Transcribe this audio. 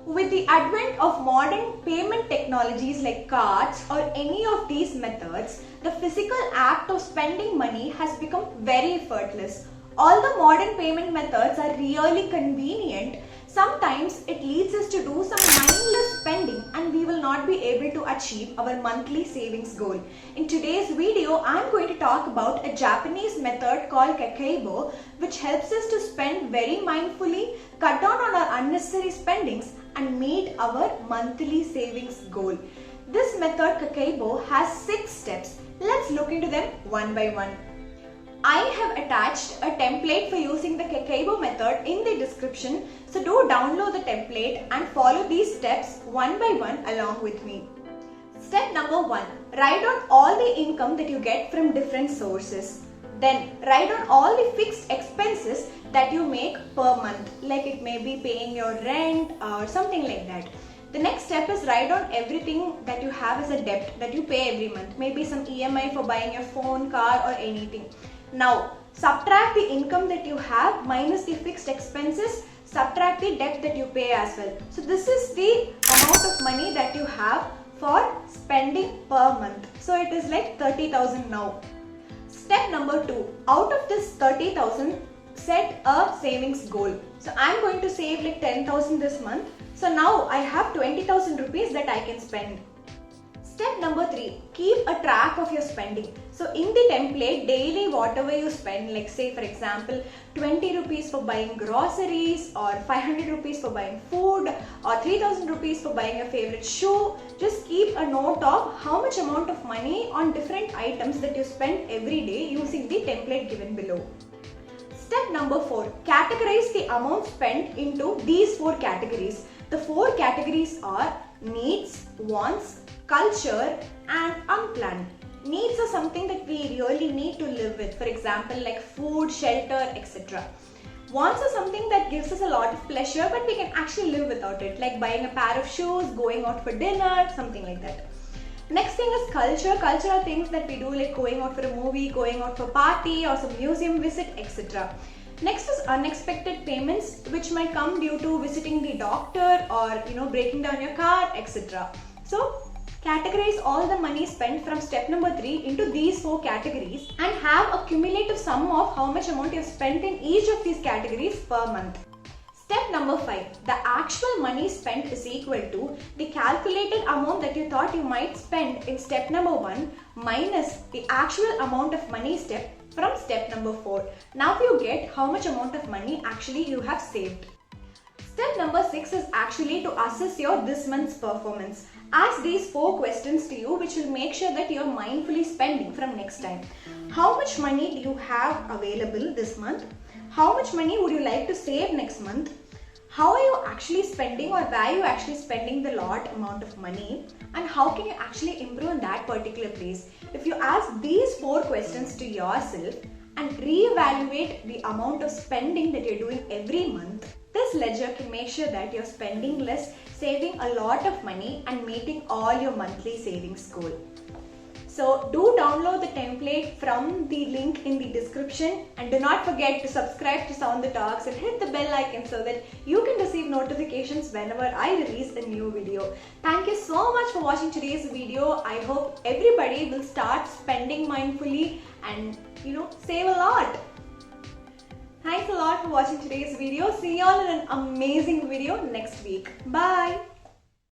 With the advent of modern payment technologies like cards or any of these methods, the physical act of spending money has become very effortless. Although modern payment methods are really convenient, sometimes it leads us to do some mindless spending and we will not be able to achieve our monthly savings goal. In today's video, I am going to talk about a Japanese method called Kakeibo, which helps us to spend very mindfully, cut down on our unnecessary spendings and meet our monthly savings goal. This method Kakeibo has 6 steps. Let's look into them one by one. I have attached a template for using the Kakeibo method in the description, so do download the template and follow these steps one by one along with me. Step number 1. Write down all the income that you get from different sources. Then write down all the fixed expenses that you make per month, like it may be paying your rent or something like that. The next step is write down everything that you have as a debt that you pay every month, maybe some EMI for buying your phone, car or anything. Now, subtract the income that you have minus the fixed expenses, subtract the debt that you pay as well. So this is the amount of money that you have for spending per month. So it is like 30,000 now. Step number 2. Out of this 30,000, set a savings goal. So I am going to save like 10,000 this month. So now I have 20,000 rupees that I can spend. Step number 3, keep a track of your spending. So in the template, daily whatever you spend, like say for example 20 rupees for buying groceries or 500 rupees for buying food or 3000 rupees for buying your favorite shoe, just keep a note of how much amount of money on different items that you spend every day using the template given below. Step number 4, categorize the amount spent into these 4 categories. The 4 categories are needs, wants, culture and unplanned. Needs are something that we really need to live with, for example like food, shelter, etc. Wants are something that gives us a lot of pleasure but we can actually live without it, like buying a pair of shoes, going out for dinner, something like that. Next thing is culture. Culture are things that we do like going out for a movie, going out for a party or some museum visit, etc. Next is unexpected payments which might come due to visiting the doctor or breaking down your car, etc. So categorize all the money spent from step number 3 into these 4 categories and have a cumulative sum of how much amount you have spent in each of these categories per month. Step number 5. The actual money spent is equal to the calculated amount that you thought you might spend in step number 1 minus the actual amount of money from step number 4. Now you get how much amount of money actually you have saved. Step number 6 is actually to assess your this month's performance. Ask these 4 questions to you which will make sure that you are mindfully spending from next time. How much money do you have available this month? How much money would you like to save next month? How are you actually spending or where are you actually spending the lot amount of money? And how can you actually improve in that particular place? If you ask these 4 questions to yourself and reevaluate the amount of spending that you're doing every month, this ledger can make sure that you're spending less, saving a lot of money and meeting all your monthly savings goal. So do download the template from the link in the description and do not forget to subscribe to Sound the Talks and hit the bell icon so that you can receive notifications whenever I release a new video. Thank you so much for watching today's video. I hope everybody will start spending mindfully and save a lot. Thanks a lot for watching today's video. See you all in an amazing video next week. Bye.